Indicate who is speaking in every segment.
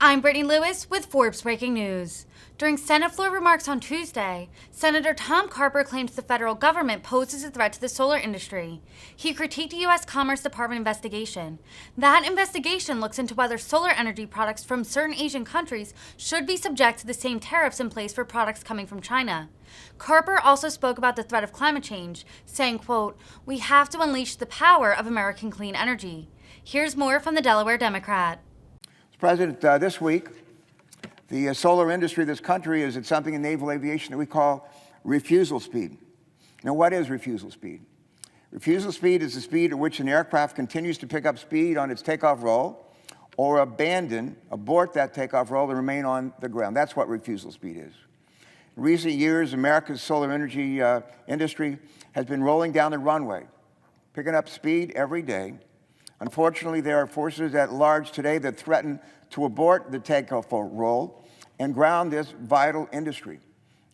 Speaker 1: I'm Brittany Lewis with Forbes Breaking News. During Senate floor remarks on Tuesday, Senator Tom Carper claimed the federal government poses a threat to the solar industry. He critiqued a U.S. Commerce Department investigation. That investigation looks into whether solar energy products from certain Asian countries should be subject to the same tariffs in place for products coming from China. Carper also spoke about the threat of climate change, saying, quote, "We have to unleash the power of American clean energy." Here's more from the Delaware Democrat.
Speaker 2: Mr. President, this week, the solar industry of this country is at something in naval aviation that we call refusal speed. Now, what is refusal speed? Refusal speed is the speed at which an aircraft continues to pick up speed on its takeoff roll or abort that takeoff roll and remain on the ground. That's what refusal speed is. In recent years, America's solar energy industry has been rolling down the runway, picking up speed every day. Unfortunately, there are forces at large today that threaten to abort the takeoff roll and ground this vital industry.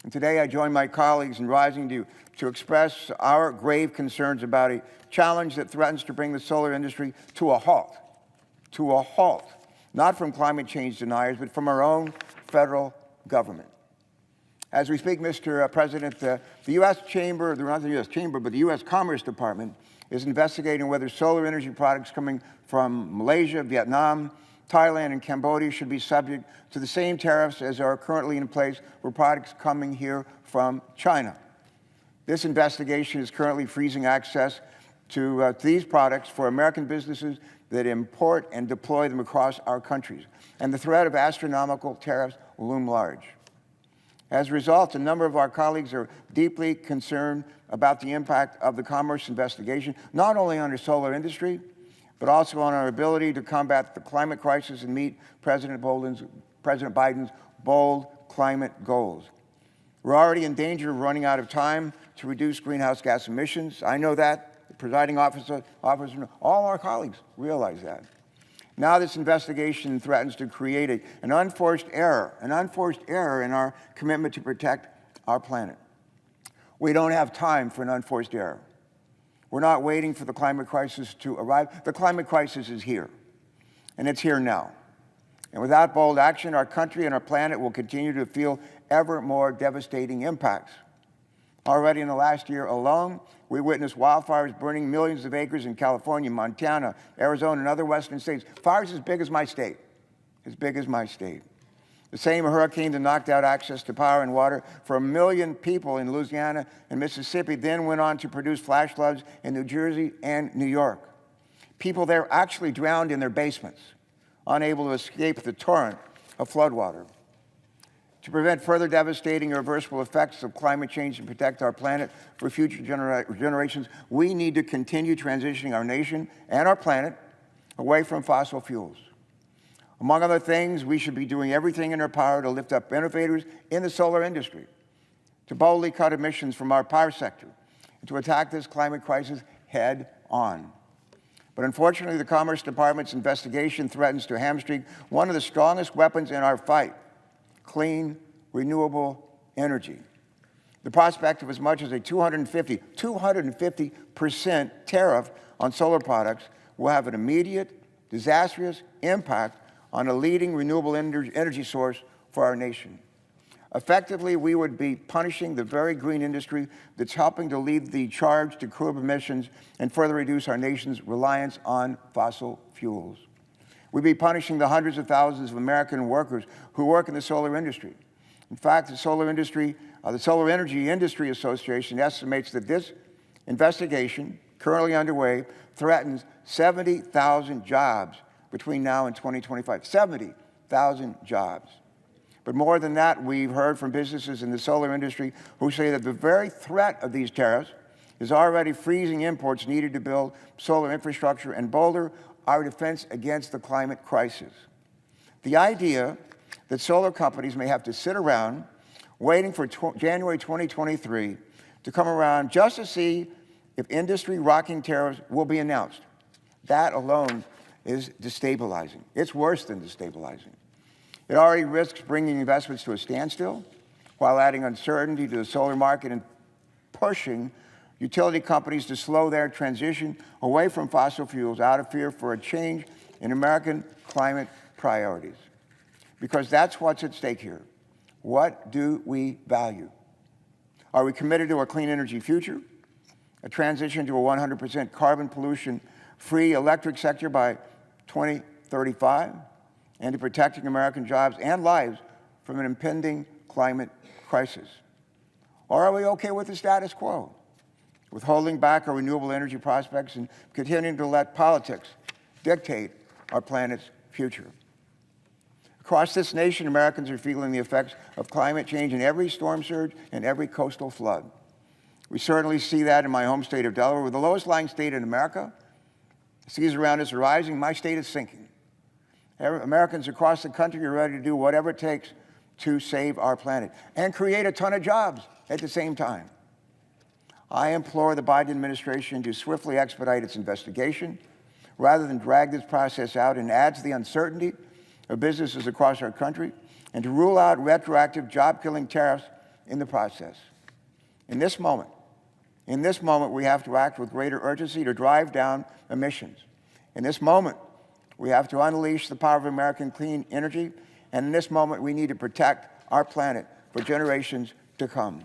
Speaker 2: And today I join my colleagues in rising to express our grave concerns about a challenge that threatens to bring the solar industry to a halt, not from climate change deniers, but from our own federal government. As we speak, Mr. President, the U.S. Chamber, not the U.S. Chamber, but the U.S. Commerce Department is investigating whether solar energy products coming from Malaysia, Vietnam, Thailand, and Cambodia should be subject to the same tariffs as are currently in place for products coming here from China. This investigation is currently freezing access to these products for American businesses that import and deploy them across our countries, and the threat of astronomical tariffs loom large. As a result, a number of our colleagues are deeply concerned about the impact of the commerce investigation, not only on our solar industry, but also on our ability to combat the climate crisis and meet President Biden's bold climate goals. We're already in danger of running out of time to reduce greenhouse gas emissions. I know that. The presiding officer, all our colleagues realize that. Now this investigation threatens to create an unforced error in our commitment to protect our planet. We don't have time for an unforced error. We're not waiting for the climate crisis to arrive. The climate crisis is here, and it's here now. And without bold action, our country and our planet will continue to feel ever more devastating impacts. Already in the last year alone, we witnessed wildfires burning millions of acres in California, Montana, Arizona, and other western states. Fires as big as my state, The same hurricane that knocked out access to power and water for 1 million people in Louisiana and Mississippi then went on to produce flash floods in New Jersey and New York. People there actually drowned in their basements, unable to escape the torrent of floodwater. To prevent further devastating irreversible effects of climate change and protect our planet for future generations, we need to continue transitioning our nation and our planet away from fossil fuels. Among other things, we should be doing everything in our power to lift up innovators in the solar industry, to boldly cut emissions from our power sector, and to attack this climate crisis head on. But unfortunately, the Commerce Department's investigation threatens to hamstring one of the strongest weapons in our fight: clean, renewable energy. The prospect of as much as a 250% tariff on solar products will have an immediate, disastrous impact on a leading renewable energy source for our nation. Effectively, we would be punishing the very green industry that's helping to lead the charge to curb emissions and further reduce our nation's reliance on fossil fuels. We'd be punishing the hundreds of thousands of American workers who work in the solar industry. In fact, the Solar Energy Industry Association estimates that this investigation, currently underway, threatens 70,000 jobs between now and 2025. 70,000 jobs. But more than that, we've heard from businesses in the solar industry who say that the very threat of these tariffs is already freezing imports needed to build solar infrastructure and bolster our defense against the climate crisis. The idea that solar companies may have to sit around waiting for January 2023 to come around just to see if industry-rocking tariffs will be announced, that alone is destabilizing. It's worse than destabilizing. It already risks bringing investments to a standstill while adding uncertainty to the solar market and pushing utility companies to slow their transition away from fossil fuels out of fear for a change in American climate priorities. because that's what's at stake here. What do we value? Are we committed to a clean energy future, a transition to a 100% carbon pollution-free electric sector by 2035, and to protecting American jobs and lives from an impending climate crisis? Or are we okay with the status quo, with holding back our renewable energy prospects and continuing to let politics dictate our planet's future? Across this nation, Americans are feeling the effects of climate change in every storm surge and every coastal flood. We certainly see that in my home state of Delaware. We're the lowest lying state in America. The seas around us are rising. My state is sinking. Americans across the country are ready to do whatever it takes to save our planet and create a ton of jobs at the same time. I implore the Biden administration to swiftly expedite its investigation rather than drag this process out and add to the uncertainty of businesses across our country, and to rule out retroactive job-killing tariffs in the process. In this moment, we have to act with greater urgency to drive down emissions. In this moment, we have to unleash the power of American clean energy, and in this moment, we need to protect our planet for generations to come.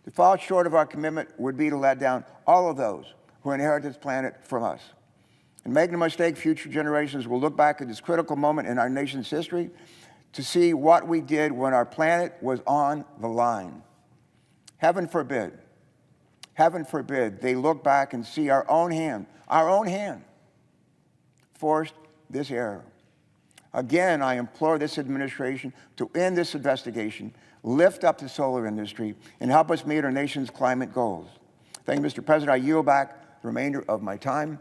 Speaker 2: To fall short of our commitment would be to let down all of those who inherit this planet from us. And make no mistake, future generations will look back at this critical moment in our nation's history to see what we did when our planet was on the line. Heaven forbid, they look back and see our own hand forced this error. Again, I implore this administration to end this investigation, lift up the solar industry, and help us meet our nation's climate goals. Thank you, Mr. President. I yield back the remainder of my time.